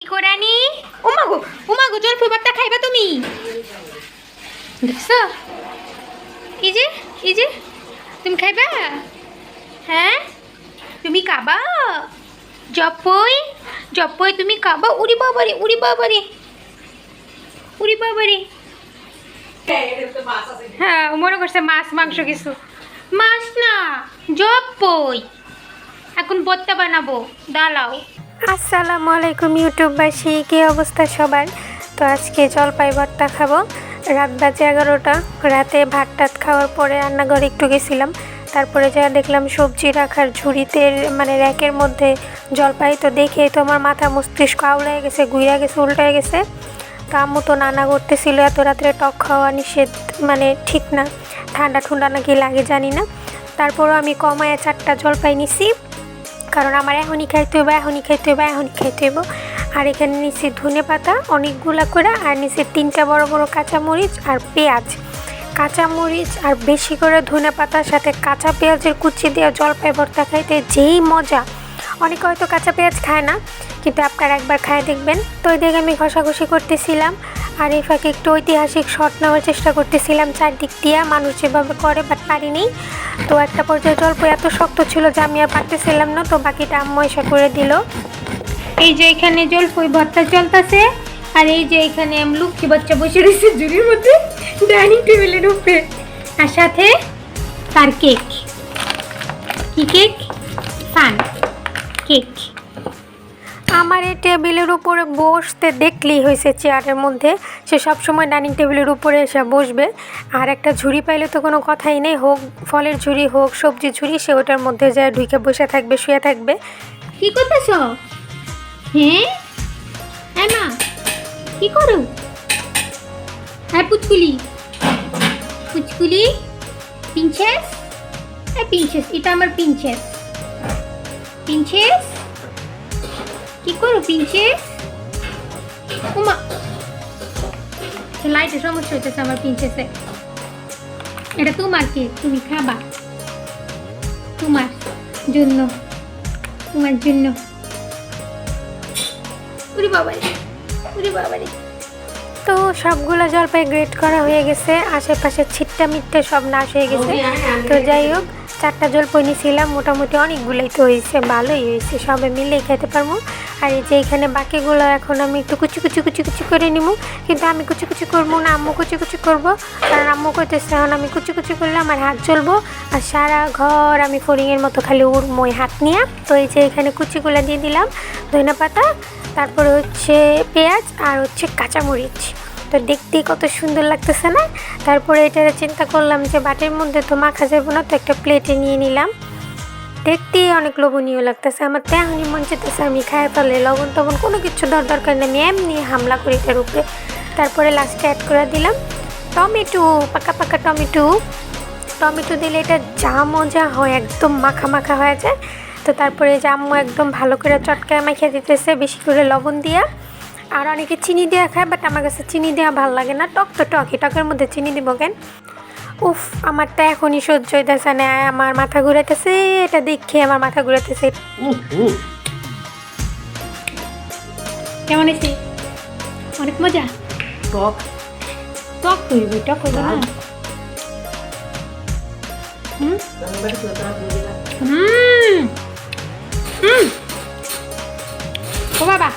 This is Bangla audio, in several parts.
কোরানি ওমাগো ওমাগো জলপাই ভর্তা খাইবা তুমি দেখছো এই যে তুমি খাইবা হ্যাঁ তুমি খাবা জলপাই জলপাই তুমি খাবা উড়ি বাবারে হ্যাঁ মনে করছে মাছ মাংস কিছু মাছ না জলপাই এখন ভর্তা বানাবো দাঁড়াও। আসসালামু আলাইকুম ইউটিউববাসী, কী অবস্থা সবার? তো আজকে জলপাই ভর্তা খাবো। রাত বাজে 11টা। রাতে ভাত টাত খাওয়ার পরে রান্নাঘরে একটু গেছিলাম, তারপরে যা দেখলাম সবজি রাখার ঝুড়িতে মানে র্যাকের মধ্যে জলপাই। তো দেখে তো আমার মাথা মস্তিষ্ক আউলায় গেছে, ঘুরে গেছে, উল্টায় গেছে। তো আম্মু তো নানা করতেছিল এত রাত্রে টক খাওয়া নিষেধ, মানে ঠিক না, ঠান্ডা ঠুন্ডা নাকি লাগে জানি না। তারপরও আমি কমায় 4টা জলপাই নিছি, কারণ আমার এখনই খাইতে হইব। আর এখানে নিচে ধনে পাতা অনেকগুলা করে, আর নিচে 3টা বড় বড় কাঁচামরিচ আর পেঁয়াজ। কাঁচামরিচ আর বেশি করে ধনে পাতার সাথে কাঁচা পেঁয়াজের কুচি দিয়ে জলপাই ভর্তা খাইতে যেই মজা। অনেকে হয়তো কাঁচা পেঁয়াজ খায় না, কিন্তু আপনারা একবার খায় দেখবেন। তো ওই দিকে আমি ঘষাঘষি করতেছিলাম, আর এই ফাঁকে একটু ঐতিহাসিক শট নেওয়ার চেষ্টা করতেছিলাম চারদিক দিয়ে, মানুষ যেভাবে করে, বাট পারিনি। তো একটা পর্যায়ে জলপাই এত শক্ত ছিল যে আমি আর পারতেছিলাম না, তো বাকিটা আম্মু এসে করে দিল। এই যে এখানে জলপাই ভর্তা চলতেছে, আর এই যে এখানে লক্ষ্মী বাচ্চা বসে রয়েছে ঝুড়ির মধ্যে ডাইনিং টেবিলের উপরে, আর সাথে তার কেক। কি কেক? Fun cake. আমার এই টেবিলের উপরে বসতে দেখলেই হয়েছে চেয়ারের মধ্যে, সে সবসময় ডাইনিং টেবিলের উপরে এসে বসবে। আর একটা ঝুড়ি পাইলে তো কোনো কথাই নেই, হোক ফলের ঝুড়ি হোক সবজির ঝুড়ি, সে ওটার মধ্যে যায় ঢুকে বসে থাকবে, শুয়ে থাকবে। কি করতেছ? হ্যাঁ মা কি করো? হ্যাঁ পুচকুলি প্রিন্সেস, প্রিন্সেস, এটা আমার প্রিন্সেস। কি করো প্রিন্সেস? ওমা লাইটের সমস্যা হইতেছে আমার প্রিন্সেসে। এটা তোমার কেক, তুমি খাবা, তোমার জন্য। উরি বাবারে। তো সবগুলো জলপাই গ্রেট করা হয়ে গেছে, আশেপাশে ছিটটা মিটটা সব নাশ হয়ে গেছে। তো যাই হোক, 4টা জলপাই নিয়েছিলাম, মোটামুটি অনেকগুলোই তো হয়েছে, ভালোই হয়েছে, সবে মিলেই খেতে পারবো। আর এই যে এখানে বাকিগুলো এখন আমি একটু কুচি করে নিব, কিন্তু আমি কুচি করবো না, আম্মু কুচি করবো। কারণ আম্মু করতেছে এখন আমি কুচি করলে আমার হাত জ্বলবো, আর সারা ঘর আমি ফড়িংয়ের মতো খালি উড়বো ওই হাত নিয়ে। তো এই যে এখানে কুচিগুলো দিয়ে দিলাম, ধনে পাতা, তারপরে হচ্ছে পেঁয়াজ, আর হচ্ছে কাঁচামরিচ। তো দেখতেই কত সুন্দর লাগতেছে না? তারপরে এটা চিন্তা করলাম যে বাটির মধ্যে তো মাখা যাবে না, তো একটা প্লেটে নিয়ে নিলাম। দেখতেই অনেক লোভনীয় লাগতেছে, আমার তো এমনি মন চেতেছে আমি খায় ফেলে। লবণ টবণ কোনো কিছু দরকার নেই, আমি এমনি হামলা করি তার উপরে। তারপরে লাস্টে অ্যাড করে দিলাম টমেটো, পাকা টমেটো দিলে এটা যা মজা হয়, একদম মাখা হয়ে যায়। তো তারপরে যে আম্মু একদম ভালো করে চটকায় মাখিয়ে দিতেছে, বেশি করে লবণ দিয়া। আর অনেকে চিনি দেওয়া খায়, বাট আমার কাছে চিনি দেওয়া ভালো লাগে না, টক তো টকই, টকের মধ্যে চিনি দিব কেন? উফ, আমার তো এখনই সহ্য হইতেছে না, আমার মাথা ঘুরাইতেছে, এটা দেখে আমার মাথা ঘুরাইতেছে। কেমন হয়েছে? অনেক মজা। টক হইবে না? ও বাবা,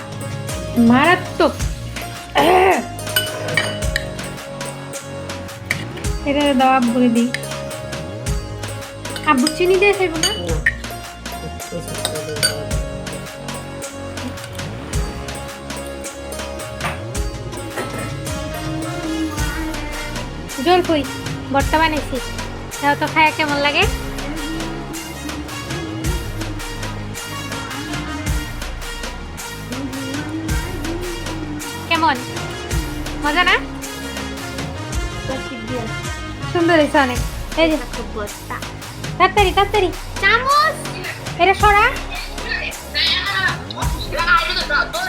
মারাত্মক। এটা দাও, বলে দিই। আব্বু চিনি দিয়ে খাইব না? জলপাই ভর্তা বানাইছি, তাও তো খায়া কেমন লাগে? কেমন মজা না? সুন্দর হয়েছে অনেক। এই যে তাড়াতাড়ি চামচ, এটা সরা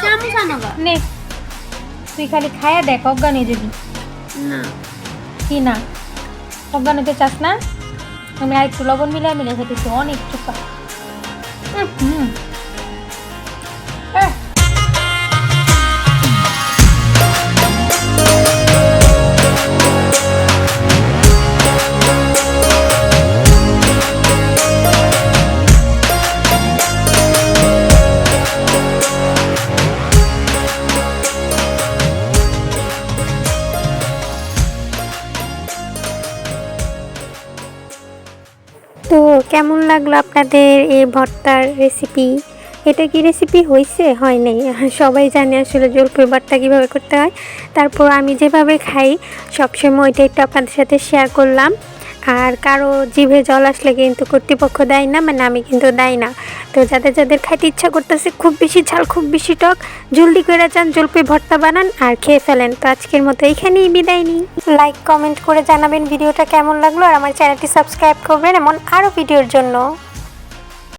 চামচ আনবা নে। তুই খালি খায়া দেখ, অজ্ঞান হয়ে যাবি না। কি না অজ্ঞান হতে চাস না? আমি আর একটু লবণ মিলাই খেতেছি, অনেক চুপা। কেমন লাগলো আপনাদের এই ভর্তার রেসিপি? এটা কি রেসিপি হয়েছে? হয় নাই। সবাই জানে আসলে জলপাই ভর্তা কীভাবে করতে হয়। তারপর আমি যেভাবে খাই সবসময় ওইটা একটু আপনাদের সাথে শেয়ার করলাম। আর কারো জিভে জল আসলে কিন্তু কর্তৃপক্ষ দেয় না, মানে আমি কিন্তু দেয় না। তো যাদের যাদের খাইতে ইচ্ছা করতেছে, খুব বেশি ঝাল খুব বেশি টক, জলদি করে যান জলপাই ভর্তা বানান আর খেয়ে ফেলেন। তো আজকের মতো এইখানেই বিদায় নিই। লাইক কমেন্ট করে জানাবেন ভিডিওটা কেমন লাগলো, আর আমার চ্যানেলটি সাবস্ক্রাইব করবেন এমন আরও ভিডিওর জন্য।